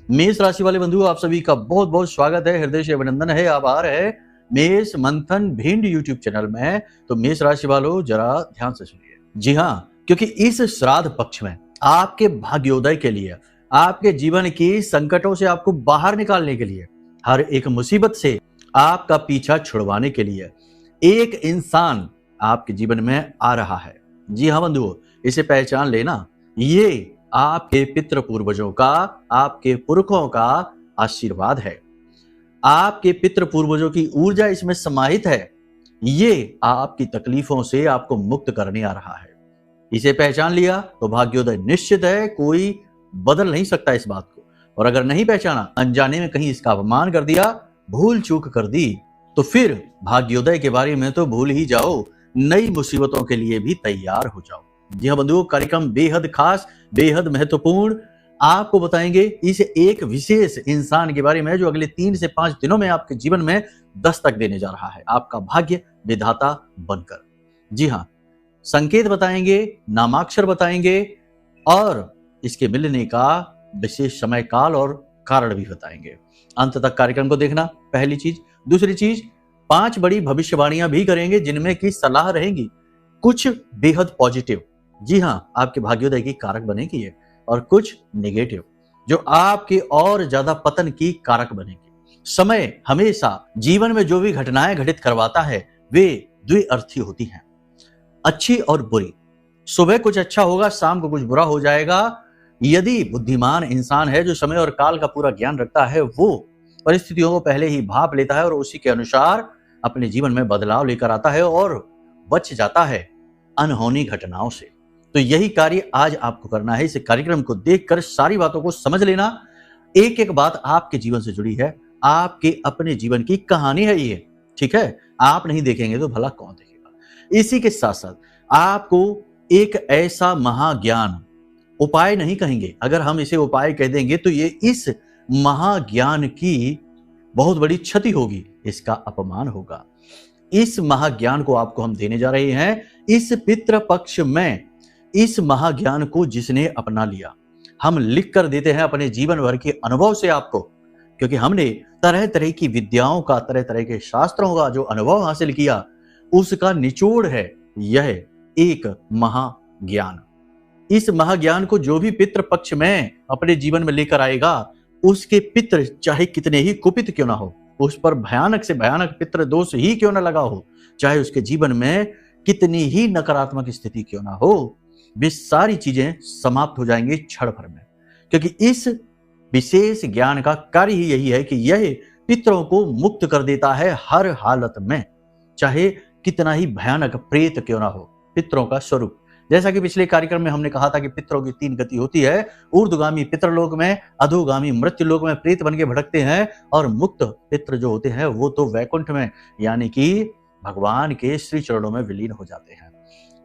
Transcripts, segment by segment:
मेष राशि वाले बंधु, आप सभी का बहुत बहुत स्वागत है, हृदय से अभिनंदन है, आभार है मेष मंथन भिंड यूट्यूब चैनल में। तो मेष राशि वालों जरा ध्यान से सुनिए। जी हाँ, क्योंकि इस श्राद्ध पक्ष में आपके भाग्योदय के लिए, आपके जीवन की संकटों से आपको बाहर निकालने के लिए, हर एक मुसीबत से आपका पीछा छुड़वाने के लिए एक इंसान आपके जीवन में आ रहा है। जी हाँ बंधुओं, इसे पहचान लेना, ये आपके पितृ पूर्वजों का, आपके पुरखों का आशीर्वाद है। आपके पितृ पूर्वजों की ऊर्जा इसमें समाहित है। ये आपकी तकलीफों से आपको मुक्त करने आ रहा है। इसे पहचान लिया तो भाग्योदय निश्चित है, कोई बदल नहीं सकता इस बात को। और अगर नहीं पहचाना, अनजाने में कहीं इसका अपमान कर दिया, भूल चूक कर दी, तो फिर भाग्योदय के बारे में तो भूल ही जाओ, नई मुसीबतों के लिए भी तैयार हो जाओ। जी हाँ बंधुओं, कार्यक्रम बेहद खास, बेहद महत्वपूर्ण आपको बताएंगे इस एक विशेष इंसान के बारे में जो अगले 3 से 5 दिनों में आपके जीवन में दस्तक देने जा रहा है, आपका भाग्य विधाता बनकर। जी हाँ, संकेत बताएंगे, नामाक्षर बताएंगे और इसके मिलने का विशेष समय काल और कारण भी बताएंगे। अंत तक कार्यक्रम को देखना, पहली चीज। दूसरी चीज, 5 बड़ी भविष्यवाणियां भी करेंगे जिनमें की सलाह रहेंगी, कुछ बेहद पॉजिटिव, जी हाँ, आपके भाग्योदय की कारक बनेगी ये, और कुछ नेगेटिव जो आपके और ज्यादा पतन की कारक बनेगी। समय हमेशा जीवन में जो भी घटनाएं घटित करवाता है वे द्विअर्थी होती हैं, अच्छी और बुरी। सुबह कुछ अच्छा होगा, शाम को कुछ बुरा हो जाएगा। यदि बुद्धिमान इंसान है जो समय और काल का पूरा ज्ञान रखता है, वो परिस्थितियों को पहले ही भाप लेता है और उसी के अनुसार अपने जीवन में बदलाव लेकर आता है और बच जाता है अनहोनी घटनाओं से। तो यही कार्य आज आपको करना है। इस कार्यक्रम को देखकर सारी बातों को समझ लेना। एक एक बात आपके जीवन से जुड़ी है, आपके अपने जीवन की कहानी है ये, ठीक है। आप नहीं देखेंगे तो भला कौन देखेगा। इसी के साथ साथ आपको एक ऐसा महाज्ञान, उपाय नहीं कहेंगे, अगर हम इसे उपाय कह देंगे तो ये इस महाज्ञान की बहुत बड़ी क्षति होगी, इसका अपमान होगा। इस महाज्ञान को आपको हम देने जा रहे हैं। इस पितृ पक्ष में इस महाज्ञान को जिसने अपना लिया, हम लिख कर देते हैं अपने जीवन भर के अनुभव से आपको, क्योंकि हमने तरह तरह की विद्याओं का, तरह तरह के शास्त्रों का जो अनुभव हासिल किया, उसका निचोड़ है यह एक महाज्ञान। इस महाज्ञान को जो भी पितृ पक्ष में अपने जीवन में लेकर आएगा, उसके पितृ चाहे कितने ही कुपित क्यों ना हो, उस पर भयानक से भयानक पितृ दोष ही क्यों ना लगा हो, चाहे उसके जीवन में कितनी ही नकारात्मक स्थिति क्यों ना हो, वे सारी चीजें समाप्त हो जाएंगी क्षण भर में। क्योंकि इस विशेष ज्ञान का कार्य ही यही है कि यह पितरों को मुक्त कर देता है हर हालत में, चाहे कितना ही भयानक प्रेत क्यों ना हो। पितरों का स्वरूप, जैसा कि पिछले कार्यक्रम में हमने कहा था कि पितरों की 3 गति होती है। ऊर्ध्वगामी पितरलोक में, अधोगामी मृत्युलोक में प्रेत बन के भटकते हैं, और मुक्त पितर जो होते हैं वो तो वैकुंठ में, यानी कि भगवान के श्री चरणों में विलीन हो जाते हैं।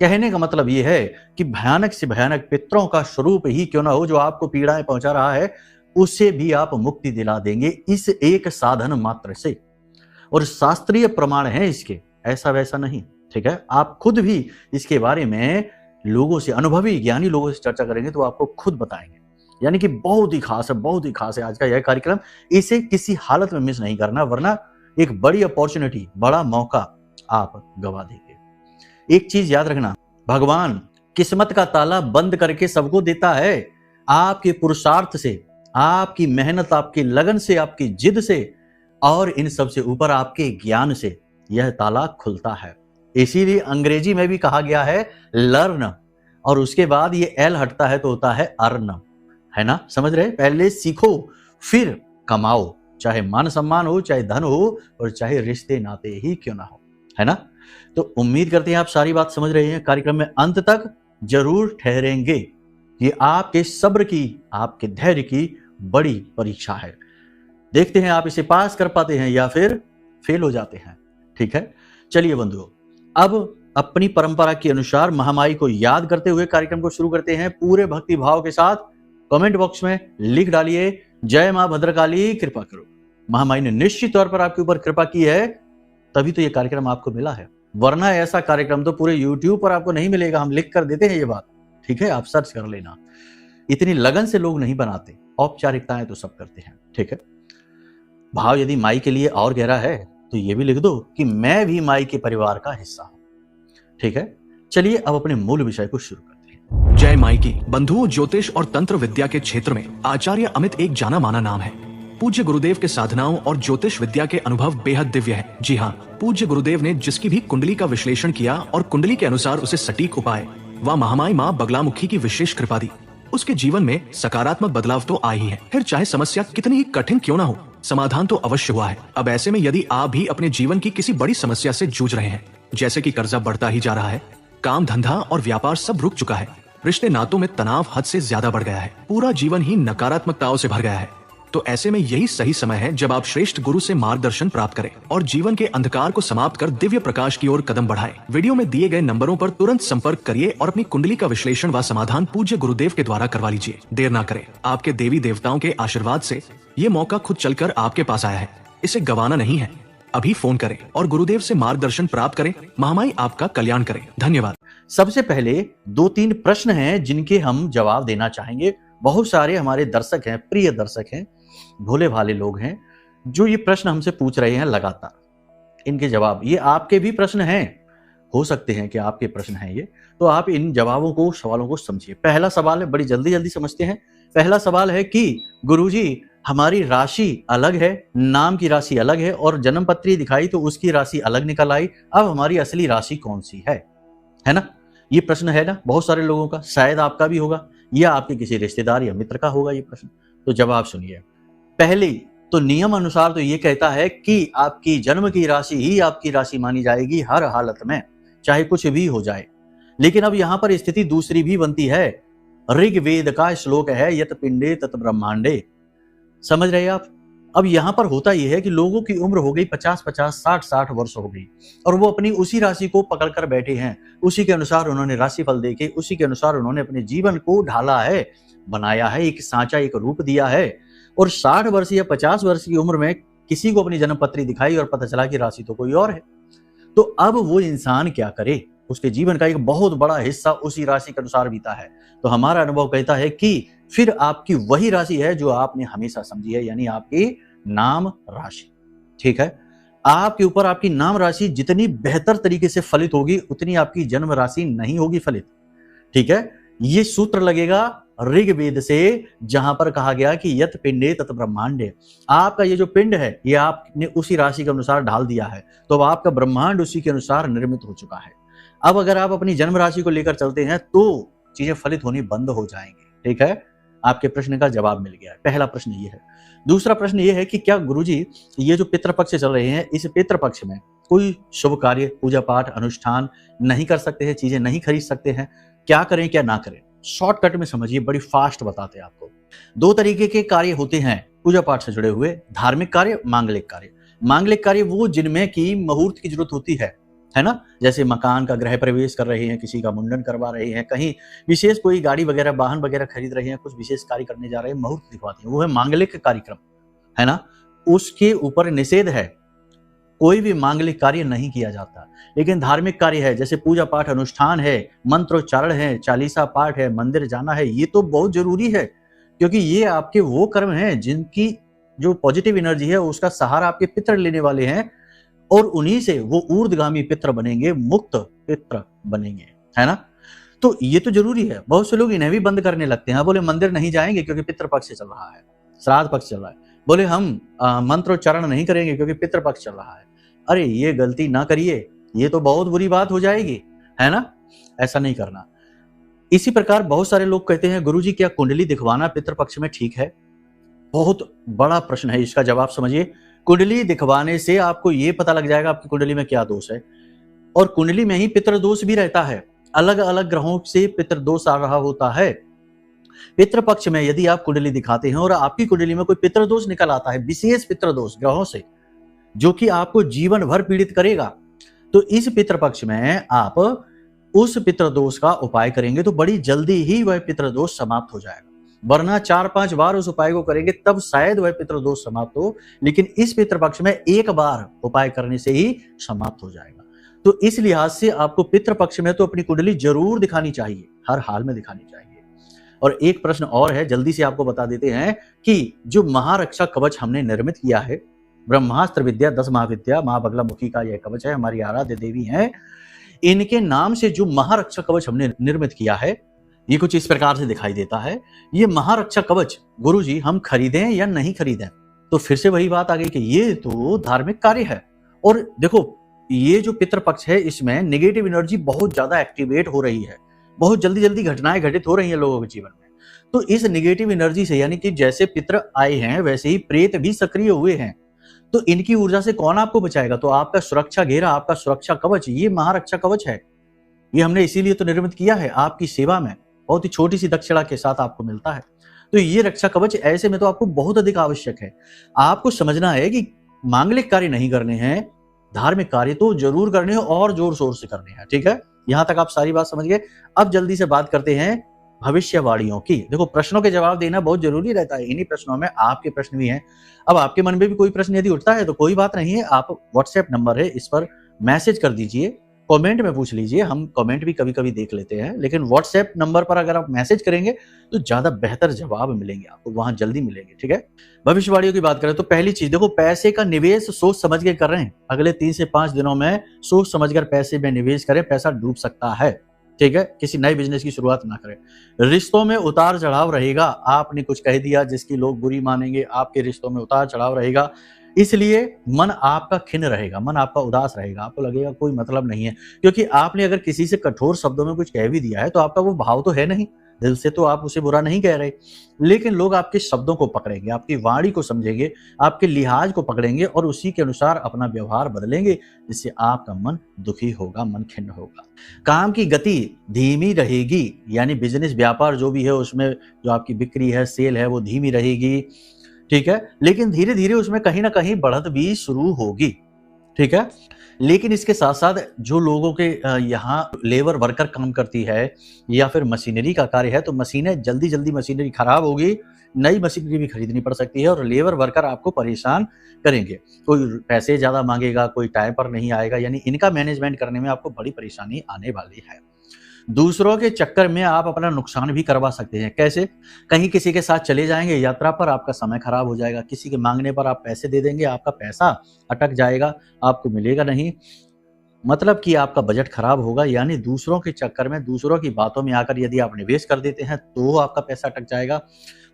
कहने का मतलब यह है कि भयानक से भयानक पितरों का स्वरूप ही क्यों ना हो जो आपको पीड़ाएं पहुंचा रहा है, उसे भी आप मुक्ति दिला देंगे इस एक साधन मात्र से। और शास्त्रीय प्रमाण है इसके, ऐसा वैसा नहीं, ठीक है। आप खुद भी इसके बारे में लोगों से, अनुभवी ज्ञानी लोगों से चर्चा करेंगे तो आपको खुद बताएंगे। यानी कि बहुत ही खास है, बहुत ही खास है आज का यह कार्यक्रम। इसे किसी हालत में मिस नहीं करना, वरना एक बड़ी अपॉर्चुनिटी, बड़ा मौका आप गवा देंगे। एक चीज याद रखना, भगवान किस्मत का ताला बंद करके सबको देता है। आपके पुरुषार्थ से, आपकी मेहनत, आपकी लगन से, आपकी जिद से, और इन सब से ऊपर आपके ज्ञान से यह ताला खुलता है। इसीलिए अंग्रेजी में भी कहा गया है लर्न, और उसके बाद ये एल हटता है तो होता है अर्न, है ना। समझ रहे? पहले सीखो फिर कमाओ, चाहे मान सम्मान हो, चाहे धन हो, और चाहे रिश्ते नाते ही क्यों ना हो, है ना। तो उम्मीद करते हैं आप सारी बात समझ रहे हैं। कार्यक्रम में अंत तक जरूर ठहरेंगे। ये आपके सब्र की, आपके धैर्य की बड़ी परीक्षा है। देखते हैं आप इसे पास कर पाते हैं या फिर फेल हो जाते हैं, ठीक है। चलिए बंधुओं, अब अपनी परंपरा के अनुसार महामाई को याद करते हुए कार्यक्रम को शुरू करते हैं पूरे भक्ति भाव के साथ। कमेंट बॉक्स में लिख डालिए, जय मां भद्रकाली कृपा करो। महामाई ने निश्चित तौर पर आपके ऊपर कृपा की है, तभी तो ये कार्यक्रम आपको मिला है, वरना ऐसा कार्यक्रम तो पूरे YouTube पर आपको नहीं मिलेगा। हम लिख कर देते हैं ये बात, ठीक है, आप सर्च कर लेना। इतनी लगन से लोग नहीं बनाते, औपचारिकताएं तो सब करते हैं, ठीक है। भाव यदि माई के लिए और गहरा है तो ये भी लिख दो कि मैं भी माई के परिवार का हिस्सा हूं, ठीक है। चलिए अब अपने मूल विषय को शुरू करते हैं। जय माई की। बंधुओं, ज्योतिष और तंत्र विद्या के क्षेत्र में आचार्य अमित एक जाना माना नाम है। पूज्य गुरुदेव के साधनाओं और ज्योतिष विद्या के अनुभव बेहद दिव्य है। जी हाँ, पूज्य गुरुदेव ने जिसकी भी कुंडली का विश्लेषण किया और कुंडली के अनुसार उसे सटीक उपाय व महामाई माँ बगलामुखी की विशेष कृपा दी, उसके जीवन में सकारात्मक बदलाव तो आए ही है। फिर चाहे समस्या कितनी ही कठिन क्यों ना हो, समाधान तो अवश्य हुआ है। अब ऐसे में यदि आप भी अपने जीवन की किसी बड़ी समस्या से जूझ रहे हैं, जैसे कि कर्जा बढ़ता ही जा रहा है, काम धंधा और व्यापार सब रुक चुका है, रिश्ते नातों में तनाव हद से ज्यादा बढ़ गया है, पूरा जीवन ही नकारात्मकताओं से भर गया है, तो ऐसे में यही सही समय है जब आप श्रेष्ठ गुरु से मार्गदर्शन प्राप्त करें और जीवन के अंधकार को समाप्त कर दिव्य प्रकाश की ओर कदम बढ़ाएं। वीडियो में दिए गए नंबरों पर तुरंत संपर्क करिए और अपनी कुंडली का विश्लेषण व समाधान पूज्य गुरुदेव के द्वारा करवा लीजिए। देर ना करें, आपके देवी देवताओं के आशीर्वाद से ये मौका खुद चलकर आपके पास आया है, इसे गंवाना नहीं है। अभी फोन करें और गुरुदेव से मार्गदर्शन प्राप्त करें। महामाई आपका कल्याण करें। धन्यवाद। सबसे पहले 2-3 प्रश्न हैं जिनके हम जवाब देना चाहेंगे। बहुत सारे हमारे दर्शक हैं, प्रिय दर्शक हैं, भोले भाले लोग हैं जो ये प्रश्न हमसे पूछ रहे हैं लगातार। इनके जवाब, ये आपके भी प्रश्न हैं, हो सकते हैं कि आपके प्रश्न हैं ये, तो आप इन जवाबों को, सवालों को समझिए। पहला सवाल है, बड़ी जल्दी जल्दी समझते हैं। पहला सवाल है कि गुरुजी हमारी राशि अलग है, नाम की राशि अलग है और जन्म पत्री दिखाई तो उसकी राशि अलग निकल आई, अब हमारी असली राशि कौन सी है ना? ये प्रश्न है ना बहुत सारे लोगों का, शायद आपका भी होगा या आपके किसी रिश्तेदार या मित्र का होगा ये प्रश्न। तो जवाब सुनिए। पहले तो नियम अनुसार तो ये कहता है कि आपकी जन्म की राशि ही आपकी राशि मानी जाएगी हर हालत में, चाहे कुछ भी हो जाए। लेकिन अब यहां पर स्थिति दूसरी भी बनती है। ऋग्वेद का श्लोक है, यत पिंडे तत ब्रह्मांडे। समझ रहे हैं आप? अब यहां पर होता यह है कि लोगों की उम्र हो गई 50-50, 60-60 वर्ष हो गई और वो अपनी उसी राशि को पकड़ कर बैठे हैं। उसी के अनुसार उन्होंने राशिफल देखे, उसी के अनुसार उन्होंने अपने जीवन को ढाला है, बनाया है, एक सांचा, एक रूप दिया है। और 60 वर्ष या 50 वर्ष की उम्र में किसी को अपनी जन्म पत्री दिखाई और पता चला कि राशि तो कोई और है। तो अब वो इंसान क्या करे? उसके जीवन का एक बहुत बड़ा हिस्सा उसी राशि के अनुसार बीता है। तो हमारा अनुभव कहता है कि फिर आपकी वही राशि है जो आपने हमेशा समझी है, यानी आपकी नाम राशि। ठीक है, आपके ऊपर आपकी नाम राशि जितनी बेहतर तरीके से फलित होगी उतनी आपकी जन्म राशि नहीं होगी फलित। ठीक है, ये सूत्र लगेगा ऋग्वेद से, जहां पर कहा गया कि यत पिंडे तत ब्रह्मांडे। आपका ये जो पिंड है ये आपने उसी राशि के अनुसार ढाल दिया है, तो अब आपका ब्रह्मांड उसी के अनुसार निर्मित हो चुका है। अब अगर आप अपनी जन्म राशि को लेकर चलते हैं तो चीजें फलित होनी बंद हो जाएंगी। ठीक है, आपके प्रश्न का जवाब मिल गया है। पहला प्रश्न ये है। दूसरा प्रश्न ये है कि क्या गुरुजी ये जो पितृपक्ष चल रहे हैं, इस पितृपक्ष में कोई शुभ कार्य, पूजा पाठ, अनुष्ठान नहीं कर सकते हैं, चीजें नहीं खरीद सकते हैं, क्या करें क्या ना करें? शॉर्टकट में समझिए, बड़ी फास्ट बताते हैं आपको। 2 तरीके के कार्य होते हैं पूजा पाठ से जुड़े हुए, धार्मिक कार्य, मांगलिक कार्य। मांगलिक कार्य वो जिनमें की मुहूर्त की जरूरत होती है ना, जैसे मकान का गृह प्रवेश कर रहे हैं, किसी का मुंडन करवा रहे हैं, कहीं विशेष कोई गाड़ी वगैरह, वाहन वगैरह खरीद रहे हैं, कुछ विशेष कार्य करने जा रहे हैं, मुहूर्त दिखवाते हैं, वो है मांगलिक कार्यक्रम, है ना। उसके ऊपर निषेध है, कोई भी मांगलिक कार्य नहीं किया जाता। लेकिन धार्मिक कार्य है, जैसे पूजा पाठ, अनुष्ठान है, मंत्रोच्चारण है, चालीसा पाठ है, मंदिर जाना है, ये तो बहुत जरूरी है, क्योंकि ये आपके वो कर्म हैं जिनकी जो पॉजिटिव एनर्जी है उसका सहारा आपके पितृ लेने वाले हैं और उन्हीं से वो ऊर्ध्वगामी पितृ बनेंगे, मुक्त पितृ बनेंगे, है ना। तो ये तो जरूरी है। बहुत से लोग इन्हें भी बंद करने लगते हैं, बोले मंदिर नहीं जाएंगे क्योंकि पितृ पक्ष चल रहा है, श्राद्ध पक्ष चल रहा है, बोले हम मंत्रोच्चारण नहीं करेंगे क्योंकि पितृ पक्ष चल रहा है। अरे ये गलती ना करिए, ये तो बहुत बुरी बात हो जाएगी, है ना। ऐसा नहीं करना। इसी प्रकार बहुत सारे लोग कहते हैं गुरुजी क्या कुंडली दिखवाना पितृपक्ष में ठीक है? बहुत बड़ा प्रश्न है, इसका जवाब समझिए। कुंडली दिखवाने से आपको ये पता लग जाएगा आपकी कुंडली में क्या दोष है, और कुंडली में ही पितृदोष भी रहता है। अलग अलग ग्रहों से पितृदोष आ रहा होता है। पितृपक्ष में यदि आप कुंडली दिखाते हैं और आपकी कुंडली में कोई पितृदोष निकल आता है, विशेष पितृदोष ग्रहों से, जो कि आपको जीवन भर पीड़ित करेगा, तो इस पितृपक्ष में आप उस पितृदोष का उपाय करेंगे तो बड़ी जल्दी ही वह पितृदोष समाप्त हो जाएगा। वरना 4-5 बार उस उपाय को करेंगे तब शायद वह पितृदोष समाप्त हो, लेकिन इस पितृपक्ष में एक बार उपाय करने से ही समाप्त हो जाएगा। तो इस लिहाज से आपको पितृपक्ष में तो अपनी कुंडली जरूर दिखानी चाहिए, हर हाल में दिखानी चाहिए। और एक प्रश्न और है, जल्दी से आपको बता देते हैं कि जो महारक्षा कवच हमने निर्मित किया है, ब्रह्मास्त्र विद्या 10 महाविद्या माँ बगलामुखी का यह कवच है, हमारी आराध्य देवी है, इनके नाम से जो महारक्षा कवच हमने निर्मित किया है, ये कुछ इस प्रकार से दिखाई देता है। ये महारक्षा कवच गुरुजी हम खरीदें या नहीं खरीदें? तो फिर से वही बात आ गई कि ये तो धार्मिक कार्य है, और देखो ये जो पितृपक्ष है इसमें नेगेटिव एनर्जी बहुत ज्यादा एक्टिवेट हो रही है, बहुत जल्दी जल्दी घटनाएं घटित हो रही हैं लोगों के जीवन में। तो इस नेगेटिव एनर्जी से, यानी कि जैसे पितृ आए हैं वैसे ही प्रेत भी सक्रिय हुए हैं, तो इनकी ऊर्जा से कौन आपको बचाएगा? तो आपका सुरक्षा घेरा, आपका सुरक्षा कवच, ये महारक्षा कवच है। ये हमने इसीलिए तो निर्मित किया है आपकी सेवा में, बहुत ही छोटी सी दक्षिणा के साथ आपको मिलता है। तो ये रक्षा कवच ऐसे में तो आपको बहुत अधिक आवश्यक है। आपको समझना है कि मांगलिक कार्य नहीं करने हैं, धार्मिक कार्य तो जरूर करने हैं और जोर शोर से करने हैं। ठीक है, यहां तक आप सारी बात समझ गए। अब जल्दी से बात करते हैं भविष्यवाणियों की। देखो प्रश्नों के जवाब देना बहुत जरूरी रहता है, इन्हीं प्रश्नों में आपके प्रश्न भी हैं। अब आपके मन में भी कोई प्रश्न यदि उठता है तो कोई बात नहीं है, आप व्हाट्सएप नंबर है इस पर मैसेज कर दीजिए, कमेंट में पूछ लीजिए, हम कमेंट भी कभी कभी देख लेते हैं, लेकिन व्हाट्सएप नंबर पर अगर आप मैसेज करेंगे तो ज्यादा बेहतर जवाब मिलेंगे आपको, वहां जल्दी मिलेंगे। ठीक है, भविष्यवाणियों की बात करें तो पहली चीज देखो, पैसे का निवेश सोच समझ के कर रहे हैं। अगले 3 से 5 दिनों में सोच समझकर पैसे में निवेश करें, पैसा डूब सकता है। ठीक है, किसी नए बिजनेस की शुरुआत ना करें। रिश्तों में उतार चढ़ाव रहेगा, आपने कुछ कह दिया जिसकी लोग बुरी मानेंगे, आपके रिश्तों में उतार चढ़ाव रहेगा, इसलिए मन आपका खिन्न रहेगा, मन आपका उदास रहेगा, आपको लगेगा कोई मतलब नहीं है, क्योंकि आपने अगर किसी से कठोर शब्दों में कुछ कह भी दिया है तो आपका वो भाव तो है नहीं, दिल से तो आप उसे बुरा नहीं कह रहे, लेकिन लोग आपके शब्दों को पकड़ेंगे, आपकी वाणी को समझेंगे, आपके लिहाज को पकड़ेंगे और उसी के अनुसार अपना व्यवहार बदलेंगे, जिससे आपका मन दुखी होगा, मन खिन्न होगा। काम की गति धीमी रहेगी, यानी बिजनेस व्यापार जो भी है उसमें जो आपकी बिक्री है, सेल है, वो धीमी रहेगी। ठीक है, लेकिन धीरे धीरे उसमें कहीं ना कहीं बढ़त भी शुरू होगी। ठीक है, लेकिन इसके साथ साथ जो लोगों के यहाँ लेबर वर्कर काम करती है या फिर मशीनरी का कार्य है, तो मशीनें जल्दी जल्दी मशीनरी खराब होगी, नई मशीनरी भी खरीदनी पड़ सकती है और लेबर वर्कर आपको परेशान करेंगे, कोई पैसे ज्यादा मांगेगा, कोई टाइम पर नहीं आएगा, यानी इनका मैनेजमेंट करने में आपको बड़ी परेशानी आने वाली है। दूसरों के चक्कर में आप अपना नुकसान भी करवा सकते हैं। कैसे? कहीं किसी के साथ चले जाएंगे यात्रा पर, आपका समय खराब हो जाएगा, किसी के मांगने पर आप पैसे दे देंगे, आपका पैसा अटक जाएगा, आपको मिलेगा नहीं, मतलब कि आपका बजट खराब होगा। यानी दूसरों के चक्कर में, दूसरों की बातों में आकर यदि आप निवेश कर देते हैं तो आपका पैसा अटक जाएगा।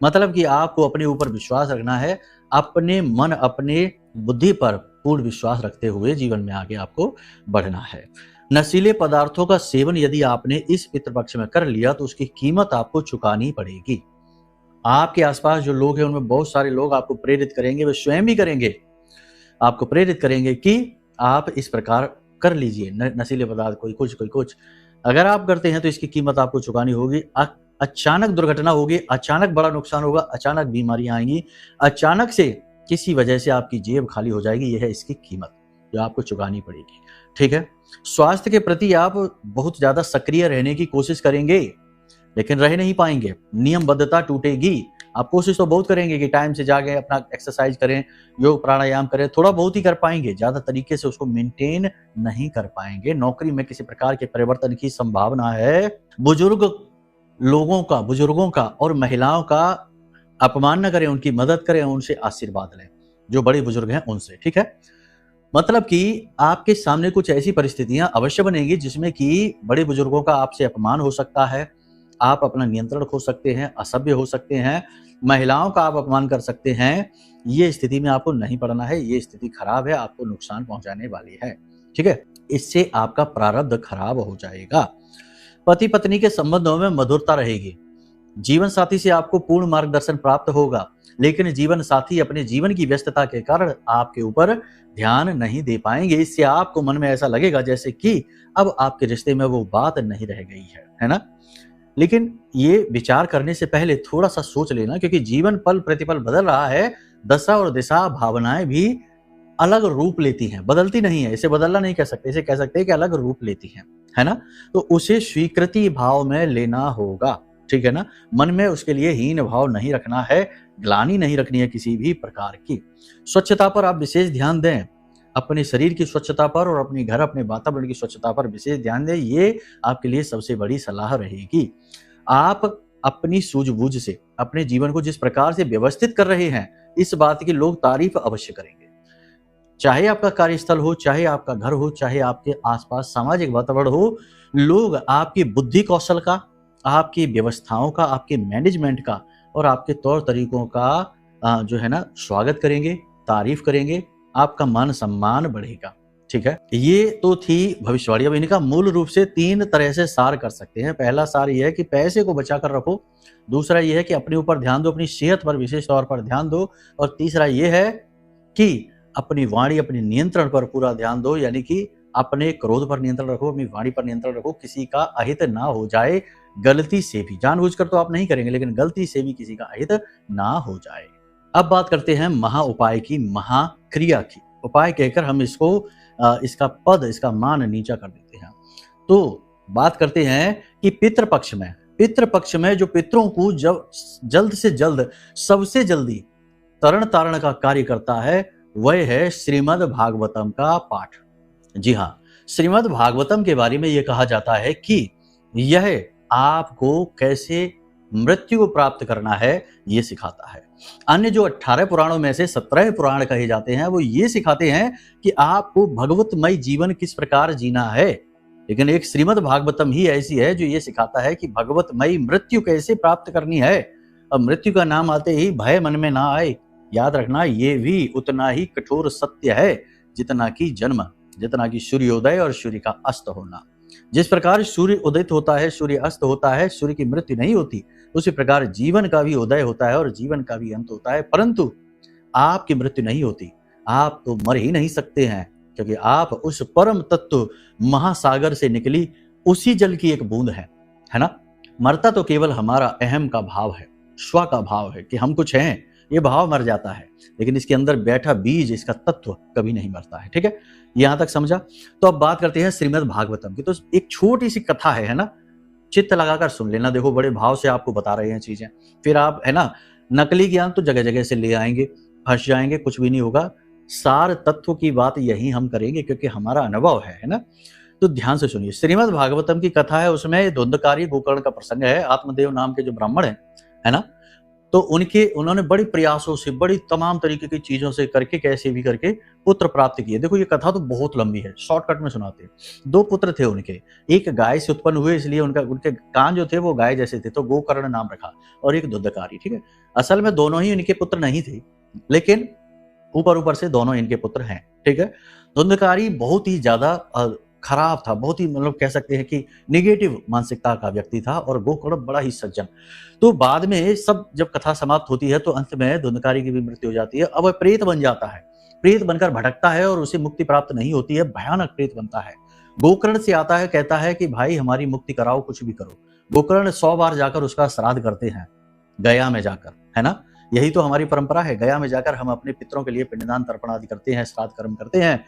मतलब कि आपको अपने ऊपर विश्वास रखना है, अपने मन, अपने बुद्धि पर पूर्ण विश्वास रखते हुए जीवन में आगे आपको बढ़ना है। नशीले पदार्थों का सेवन यदि आपने इस पितृपक्ष में कर लिया तो उसकी कीमत आपको चुकानी पड़ेगी। आपके आसपास जो लोग हैं उनमें बहुत सारे लोग आपको प्रेरित करेंगे, वे स्वयं भी करेंगे, आपको प्रेरित करेंगे कि आप इस प्रकार कर लीजिए नशीले पदार्थ, कोई कुछ। अगर आप करते हैं तो इसकी कीमत आपको चुकानी होगी। अचानक दुर्घटना होगी, अचानक बड़ा नुकसान होगा, अचानक बीमारियां आएंगी, अचानक से किसी वजह से आपकी जेब खाली हो जाएगी, यह है इसकी कीमत जो आपको चुकानी पड़ेगी। ठीक है, स्वास्थ्य के प्रति आप बहुत ज्यादा सक्रिय रहने की कोशिश करेंगे लेकिन रह नहीं पाएंगे, नियमबद्धता टूटेगी। आप कोशिश तो बहुत करेंगे कि टाइम से जाके अपना एक्सरसाइज करें, योग प्राणायाम करें, थोड़ा बहुत ही कर पाएंगे, ज्यादा तरीके से उसको मेंटेन नहीं कर पाएंगे। नौकरी में किसी प्रकार के परिवर्तन की संभावना है। बुजुर्गों का और महिलाओं का अपमान न करें, उनकी मदद करें, उनसे आशीर्वाद लें, जो बड़े बुजुर्ग हैं उनसे। ठीक है, मतलब कि आपके सामने कुछ ऐसी परिस्थितियां अवश्य बनेंगी जिसमें कि बड़े बुजुर्गों का आपसे अपमान हो सकता है, आप अपना नियंत्रण खो सकते हैं, असभ्य हो सकते हैं, महिलाओं का आप अपमान कर सकते हैं। ये स्थिति में आपको नहीं पड़ना है, ये स्थिति खराब है, आपको नुकसान पहुंचाने वाली है। ठीक है, इससे आपका प्रारब्ध खराब हो जाएगा। पति पत्नी के संबंधों में मधुरता रहेगी, जीवन साथी से आपको पूर्ण मार्गदर्शन प्राप्त होगा, लेकिन जीवन साथी अपने जीवन की व्यस्तता के कारण आपके ऊपर ध्यान नहीं दे पाएंगे। इससे आपको मन में ऐसा लगेगा जैसे कि अब आपके रिश्ते में वो बात नहीं रह गई है ना? लेकिन ये विचार करने से पहले थोड़ा सा सोच लेना, क्योंकि जीवन पल प्रतिपल बदल रहा है, दशा और दिशा भावनाएं भी अलग रूप लेती हैं, बदलती नहीं है। इसे बदलना नहीं कह सकते, इसे कह सकते हैं कि अलग रूप लेती हैं, है ना? तो उसे स्वीकृति भाव में लेना होगा। ठीक है ना, मन में उसके लिए हीन भाव नहीं रखना है, ग्लानि नहीं रखनी है किसी भी प्रकार की। स्वच्छता पर आप विशेष ध्यान दें, अपने शरीर की स्वच्छता पर और अपने घर, अपने वातावरण की स्वच्छता पर विशेष ध्यान दें, ये आपके लिए सबसे बड़ी सलाह रहेगी। आप अपनी सूझबूझ से अपने जीवन को जिस प्रकार से व्यवस्थित कर रहे हैं, इस बात की लोग तारीफ अवश्य करेंगे। चाहे आपका कार्यस्थल हो, चाहे आपका घर हो, चाहे आपके आसपास सामाजिक वातावरण हो, लोग आपकी बुद्धि कौशल का, आपकी व्यवस्थाओं का, आपके मैनेजमेंट का और आपके तौर तरीकों का जो है ना स्वागत करेंगे, तारीफ करेंगे, आपका मान सम्मान बढ़ेगा। ठीक है, ये तो थी भविष्यवाणी। अब इनका मूल रूप से 3 तरह से सार कर सकते हैं। पहला सार यह है कि पैसे को बचा कर रखो, दूसरा यह है कि अपने ऊपर ध्यान दो, अपनी सेहत पर विशेष तौर पर ध्यान दो, और तीसरा यह है कि अपनी वाणी, अपने नियंत्रण पर पूरा ध्यान दो, यानी कि अपने क्रोध पर नियंत्रण रखो, अपनी वाणी पर नियंत्रण रखो, किसी का अहित ना हो जाए, गलती से भी। जानबूझकर तो आप नहीं करेंगे, लेकिन गलती से भी किसी का अहित ना हो जाए। अब बात करते हैं महा उपाय की, महाक्रिया की। उपाय कहकर हम इसको इसका पद, इसका मान नीचा कर देते हैं। तो बात करते हैं कि पितृपक्ष में जो पितरों को जब जल्द से जल्द, सबसे जल्दी तरण तारण का कार्य करता है, वह है श्रीमद् भागवतम का पाठ। जी हाँ, श्रीमद् भागवतम के बारे में यह कहा जाता है कि यह आपको कैसे मृत्यु को प्राप्त करना है, ये सिखाता है। अन्य जो 18 पुराणों में से 17 पुराण कहे जाते हैं, वो ये सिखाते हैं कि आपको भगवतमय जीवन किस प्रकार जीना है, लेकिन एक श्रीमद् भागवतम ही ऐसी है जो ये सिखाता है कि भगवतमय मृत्यु कैसे प्राप्त करनी है। अब मृत्यु का नाम आते ही भय मन में ना आए, याद रखना ये भी उतना ही कठोर सत्य है जितना कि जन्म, जितना कि सूर्योदय और सूर्य का अस्त होना। जिस प्रकार सूर्य उदित होता है, सूर्य अस्त होता है, सूर्य की मृत्यु नहीं होती, उसी प्रकार जीवन का भी उदय होता है और जीवन का भी अंत होता है, परंतु आपकी मृत्यु नहीं होती। आप तो मर ही नहीं सकते हैं, क्योंकि आप उस परम तत्व महासागर से निकली उसी जल की एक बूंद है ना। मरता तो केवल हमारा अहम का भाव है, स्व का भाव है कि हम कुछ हैं, ये भाव मर जाता है, लेकिन इसके अंदर बैठा बीज, इसका तत्व कभी नहीं मरता है। ठीक है, यहां तक समझा। तो अब बात करते हैं श्रीमद् भागवतम की। तो एक छोटी सी कथा है ना, चित्त लगाकर सुन लेना। देखो, बड़े भाव से आपको बता रहे हैं चीजें, फिर आप है ना नकली ज्ञान तो जगह जगह से ले आएंगे, फंस जाएंगे, कुछ भी नहीं होगा। सार तत्व की बात यही हम करेंगे, क्योंकि हमारा अनुभव है ना। तो ध्यान से सुनिए। श्रीमद् भागवतम की कथा है, उसमें धुंधकारी गोकर्ण का प्रसंग है। आत्मदेव नाम के जो ब्राह्मण है ना, तो उन्होंने बड़े प्रयासों से, बड़ी तमाम तरीके की चीजों से करके, कैसे भी करके पुत्र प्राप्त किए। देखो, ये कथा तो बहुत लंबी है, शॉर्टकट में सुनाते हैं। 2 पुत्र थे उनके, एक गाय से उत्पन्न हुए, इसलिए उनके कान जो थे वो गाय जैसे थे, तो गोकर्ण नाम रखा, और एक धुंधकारी। ठीक है, असल में दोनों ही इनके पुत्र नहीं थे, लेकिन ऊपर से दोनों इनके पुत्र हैं। ठीक है, धुंधकारी बहुत ही ज्यादा खराब था, बहुत ही मतलब कह सकते हैं कि निगेटिव मानसिकता का व्यक्ति था, और गोकर्ण बड़ा ही सज्जन। तो बाद में सब जब कथा समाप्त होती है, तो अंत में धुंधकारी की भी मृत्यु हो जाती है। अब वह प्रेत बन जाता है, प्रेत बनकर भटकता है, और उसे मुक्ति प्राप्त नहीं होती है, भयानक प्रेत बनता है। गोकर्ण से आता है, कहता है कि भाई हमारी मुक्ति कराओ, कुछ भी करो। गोकर्ण 100 बार जाकर उसका श्राद्ध करते हैं, गया में जाकर, है ना। यही तो हमारी परंपरा है, गया में जाकर हम अपने पितरों के लिए पिंडदान तर्पण आदि करते हैं, श्राद्ध कर्म करते हैं।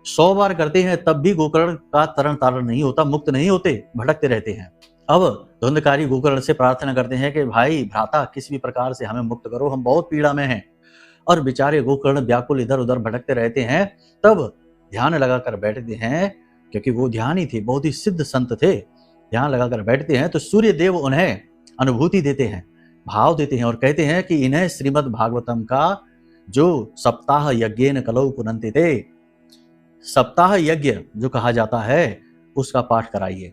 100 बार करते हैं, तब भी गोकर्ण का तरण तारण नहीं होता, मुक्त नहीं होते, भटकते रहते हैं। अब धुंधकारी गोकर्ण से प्रार्थना करते हैं कि भाई भ्राता, किसी भी प्रकार से हमें मुक्त करो, हम बहुत पीड़ा में हैं। और बेचारे गोकर्ण व्याकुल इधर उधर भटकते रहते हैं। तब ध्यान लगाकर बैठते हैं, क्योंकि वो ध्यानी थे, बहुत ही सिद्ध संत थे। ध्यान लगाकर बैठते हैं तो सूर्य देव उन्हें अनुभूति देते हैं, भाव देते हैं, और कहते हैं कि इन्हें श्रीमद् भागवतम का जो सप्ताह यज्ञेन कलौ पुनन्ति थे, सप्ताह यज्ञ जो कहा जाता है, उसका पाठ कराइए।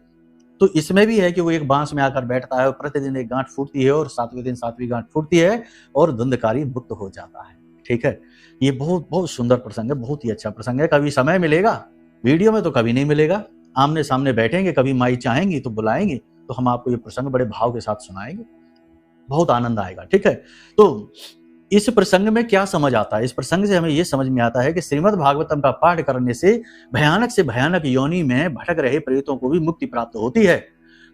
तो इसमें भी है कि वो एक बांस में आकर बैठता है, और प्रतिदिन एक गांठ फूटती है, और 7वें दिन 7वीं गांठ फूटती है, और धुंधकारी मुक्त हो जाता है। ठीक है, ये बहुत बहुत सुंदर प्रसंग है, बहुत ही अच्छा प्रसंग है। कभी समय मिलेगा, वीडियो में तो कभी नहीं मिलेगा, आमने सामने बैठेंगे, कभी माई चाहेंगी तो बुलाएंगे, तो हम आपको ये प्रसंग बड़े भाव के साथ सुनाएंगे, बहुत आनंद आएगा। ठीक है, तो इस प्रसंग में क्या समझ आता है? इस प्रसंग से हमें यह समझ में आता है कि श्रीमद् भागवतम का पाठ करने से भयानक योनि में भटक रहे प्रेतों को भी मुक्ति प्राप्त होती है।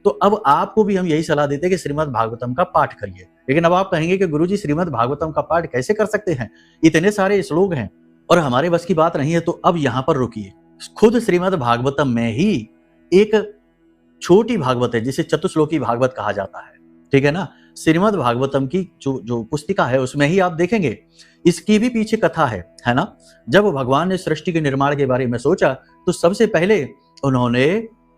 तो अब आपको भी हम यही सलाह देते हैं कि श्रीमद् भागवतम का पाठ करिए। लेकिन अब आप कहेंगे कि गुरुजी श्रीमद् भागवतम का पाठ कैसे कर सकते हैं, इतने सारे श्लोक हैं और हमारे बस की बात नहीं है। तो अब यहाँ पर रुकिए, खुद श्रीमद् भागवतम में ही एक छोटी भागवत है जिसे चतुश्लोकी भागवत कहा जाता है। ठीक है ना, श्रीमद् भागवतम की जो पुस्तिका है उसमें ही आप देखेंगे, इसकी भी पीछे कथा है ना। जब भगवान ने सृष्टि के निर्माण के बारे में सोचा, तो सबसे पहले उन्होंने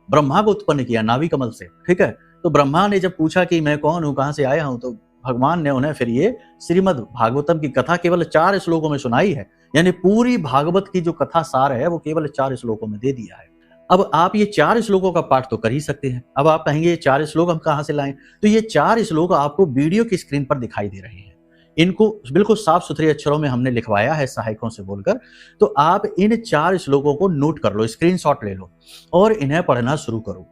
ब्रह्मा को उत्पन्न किया नाभि कमल से। ठीक है, तो ब्रह्मा ने जब पूछा कि मैं कौन हूँ, कहाँ से आया हूँ, तो भगवान ने उन्हें फिर ये श्रीमद् भागवतम की कथा केवल 4 श्लोकों में सुनाई है। यानी पूरी भागवत की जो कथा सार है वो केवल 4 श्लोकों में दे दिया है। अब आप ये 4 श्लोकों का पाठ तो कर ही सकते हैं। अब आप कहेंगे ये 4 श्लोक हम कहाँ से लाएं? तो ये 4 श्लोक आपको वीडियो की स्क्रीन पर दिखाई दे रहे हैं। इनको बिल्कुल साफ सुथरे अक्षरों में हमने लिखवाया है सहायकों से बोलकर। तो आप इन 4 श्लोकों को नोट कर लो, स्क्रीनशॉट ले लो और इन्हें पढ़ना शुरू करो।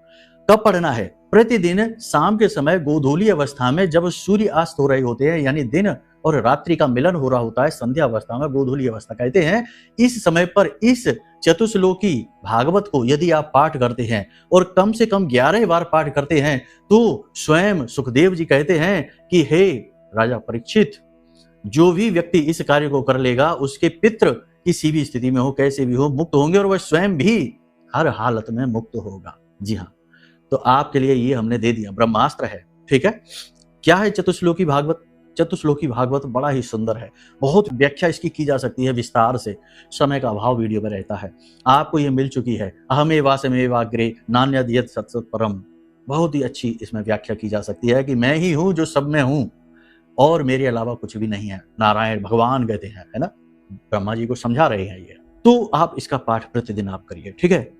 कब पढ़ना है? प्रतिदिन शाम के समय गोधूली अवस्था में, जब सूर्य अस्त हो रहे होते हैं, यानी दिन और रात्रि का मिलन हो रहा होता है, संध्या अवस्था में, गोधूली अवस्था कहते हैं। इस समय पर इस चतुश्लोकी भागवत को यदि आप पाठ करते हैं और कम से कम 11 बार पाठ करते हैं, तो स्वयं सुखदेव जी कहते हैं कि हे राजा परीक्षित, जो भी व्यक्ति इस कार्य को कर लेगा उसके पितृ किसी भी स्थिति में हो, कैसे भी हो, मुक्त होंगे और वह स्वयं भी हर हालत में मुक्त होगा। जी हाँ, तो आपके लिए ये हमने दे दिया, ब्रह्मास्त्र है। ठीक है, क्या है चतुश्लोकी भागवत? चतुश्लोकी भागवत बड़ा ही सुंदर है, बहुत व्याख्या इसकी की जा सकती है विस्तार से, समय का अभाव वीडियो में रहता है। आपको ये मिल चुकी है, अहमेवासमेवाग्रे नान्यद्यत् सत्सत् परम। बहुत ही अच्छी इसमें व्याख्या की जा सकती है कि मैं ही हूं जो सब में हूं और मेरे अलावा कुछ भी नहीं है। नारायण भगवान कहते हैं, है ना, ब्रह्मा जी को समझा रहे हैं ये। तो आप इसका पाठ प्रतिदिन आप करिए। ठीक है,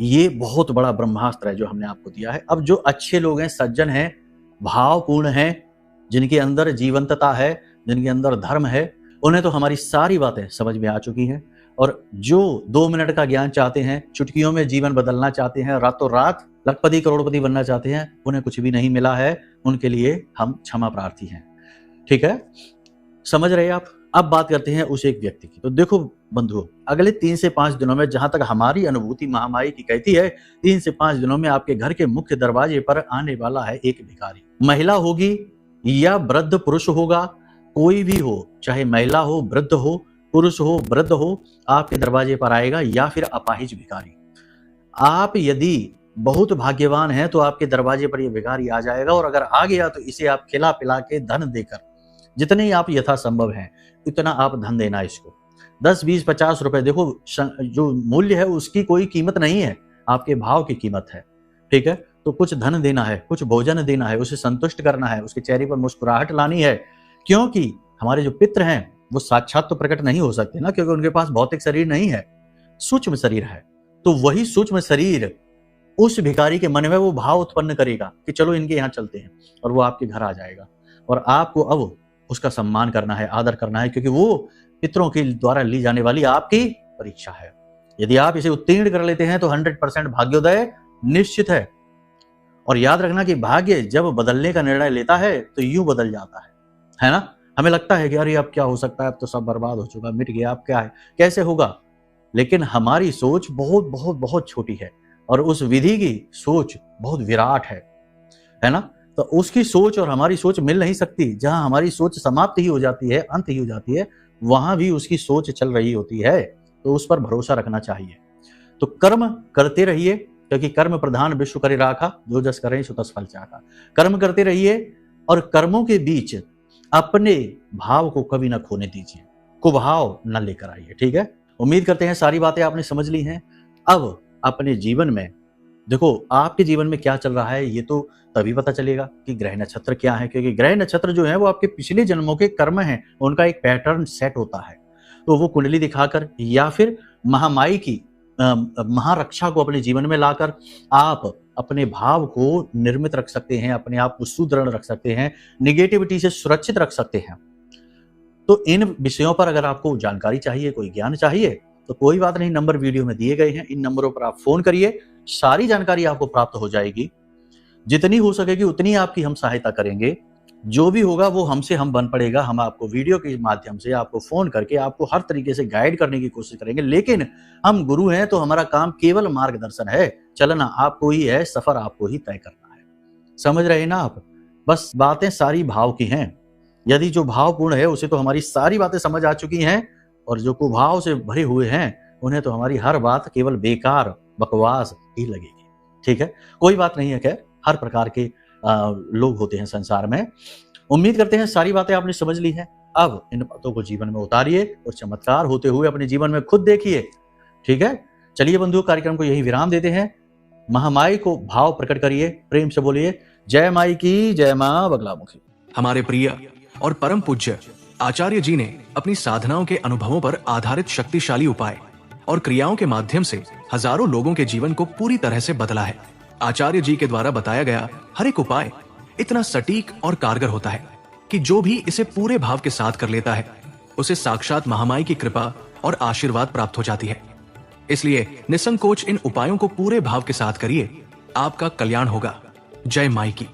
ये बहुत बड़ा ब्रह्मास्त्र है जो हमने आपको दिया है। अब जो अच्छे लोग हैं, सज्जन हैं, भावपूर्ण हैं, जिनके अंदर जीवंतता है, जिनके अंदर धर्म है, उन्हें तो हमारी सारी बातें समझ में आ चुकी हैं। और जो 2 मिनट का ज्ञान चाहते हैं, चुटकियों में जीवन बदलना चाहते हैं, रातों रात लखपति करोड़पति बनना चाहते हैं, उन्हें कुछ भी नहीं मिला है, उनके लिए हम क्षमा प्रार्थी हैं। ठीक है, समझ रहे आप? अब बात करते हैं उस एक व्यक्ति की। तो देखो बंधुओं, अगले 3 से 5 दिनों में, जहां तक हमारी अनुभूति महामाई की कहती है, 3 से 5 दिनों में आपके घर के मुख्य दरवाजे पर आने वाला है एक भिखारी। महिला होगी या वृद्ध पुरुष होगा, कोई भी हो, चाहे महिला हो, वृद्ध हो, पुरुष हो, वृद्ध हो, आपके दरवाजे पर आएगा, या फिर अपाहिज भिखारी। आप यदि बहुत भाग्यवान हैं तो आपके दरवाजे पर ये भिखारी आ जाएगा, और अगर आ गया तो इसे आप खिला पिला के धन देकर, जितने ही आप यथासंभव हैं इतना आप धन देना इसको। 10, 20, 50 रुपए, देखो जो मूल्य है उसकी कोई कीमत नहीं है, आपके भाव की कीमत है। ठीक है, तो कुछ धन देना है, कुछ भोजन देना है, उसे संतुष्ट करना है, उसके चेहरे पर मुस्कुराहट लानी है। क्योंकि हमारे जो पितृ हैं वो साक्षात तो प्रकट नहीं हो सकते ना, क्योंकि उनके पास भौतिक शरीर नहीं है, सूक्ष्म शरीर है। तो वही सूक्ष्म शरीर उस भिखारी के मन में वो भाव उत्पन्न करेगा कि चलो इनके यहाँ चलते हैं, और वो आपके घर आ जाएगा। और आपको अब उसका सम्मान करना है, आदर करना है, क्योंकि वो पितरों के द्वारा ली जाने वाली आपकी परीक्षा है। यदि आप इसे उत्तीर्ण कर लेते हैं तो 100% भाग्योदय निश्चित है। और याद रखना कि भाग्य जब बदलने का निर्णय लेता है तो यूं बदल जाता है ना। हमें लगता है कि अरे अब क्या हो सकता है, अब तो सब बर्बाद हो चुका, मिट गया, अब क्या है, कैसे होगा। लेकिन हमारी सोच बहुत बहुत बहुत छोटी है और उस विधि की सोच बहुत विराट है ना। तो उसकी सोच और हमारी सोच मिल नहीं सकती। जहां हमारी सोच समाप्त ही हो जाती है, अंत ही हो जाती है, वहां भी उसकी सोच चल रही होती है। तो उस पर भरोसा रखना चाहिए। तो कर्म करते रहिए, क्योंकि कर्म प्रधान विश्व करे राखा, जो जस करें सो तस फल चाखा। कर्म करते रहिए और कर्मों के बीच अपने भाव को कभी ना खोने दीजिए, कुभाव न लेकर आइए। ठीक है, उम्मीद करते हैं सारी बातें आपने समझ ली हैं। अब अपने जीवन में देखो, आपके जीवन में क्या चल रहा है ये तो तभी पता चलेगा कि ग्रह नक्षत्र क्या है, क्योंकि ग्रह नक्षत्र जो है वो आपके पिछले जन्मों के कर्म हैं, उनका एक पैटर्न सेट होता है। तो वो कुंडली दिखाकर या फिर महामाई की महारक्षा को अपने जीवन में लाकर आप अपने भाव को निर्मित रख सकते हैं, अपने आप को सुदृढ़ रख सकते हैं, निगेटिविटी से सुरक्षित रख सकते हैं। तो इन विषयों पर अगर आपको जानकारी चाहिए, कोई ज्ञान चाहिए, तो कोई बात नहीं, नंबर वीडियो में दिए गए हैं, इन नंबरों पर आप फोन करिए, सारी जानकारी आपको प्राप्त हो जाएगी। जितनी हो सकेगी उतनी आपकी हम सहायता करेंगे। जो भी होगा वो हमसे हम बन पड़ेगा। हम आपको वीडियो के माध्यम से आपको फोन करके आपको हर तरीके से गाइड करने की कोशिश करेंगे। लेकिन हम गुरु हैं तो हमारा काम केवल मार्गदर्शन है। चलना आपको ही है, सफर आपको ही तय करना है। समझ रहे ना आप? बस बातें सारी भाव की हैं। यदि जो भावपूर्ण है उसे तो हमारी सारी बातें समझ आ चुकी हैं, और जो कुभाव से भरे हुए हैं उन्हें तो हमारी हर बात केवल बेकार बकवास ही लगेगी। ठीक है, कोई बात नहीं है। खैर, हर प्रकार के लोग होते हैं संसार में। उम्मीद करते हैं सारी बातें आपने समझ ली हैं। अब इन बातों को जीवन में उतारिए और चमत्कार होते हुए अपने जीवन में खुद देखिए। ठीक है, चलिए बंधुओं, कार्यक्रम को यही विराम देते हैं। महामाई को भाव प्रकट करिए, प्रेम से बोलिए जय माई की, जय मां बगलामुखी। हमारे प्रिय और परम पूज्य आचार्य जी ने अपनी साधनाओं के अनुभवों पर आधारित शक्तिशाली उपाय और क्रियाओं के माध्यम से हजारों लोगों के जीवन को पूरी तरह से बदला है। आचार्य जी के द्वारा बताया गया हर एक उपाय इतना सटीक और कारगर होता है कि जो भी इसे पूरे भाव के साथ कर लेता है उसे साक्षात महामाई की कृपा और आशीर्वाद प्राप्त हो जाती है। इसलिए निसंकोच इन उपायों को पूरे भाव के साथ करिए, आपका कल्याण होगा। जय माई की।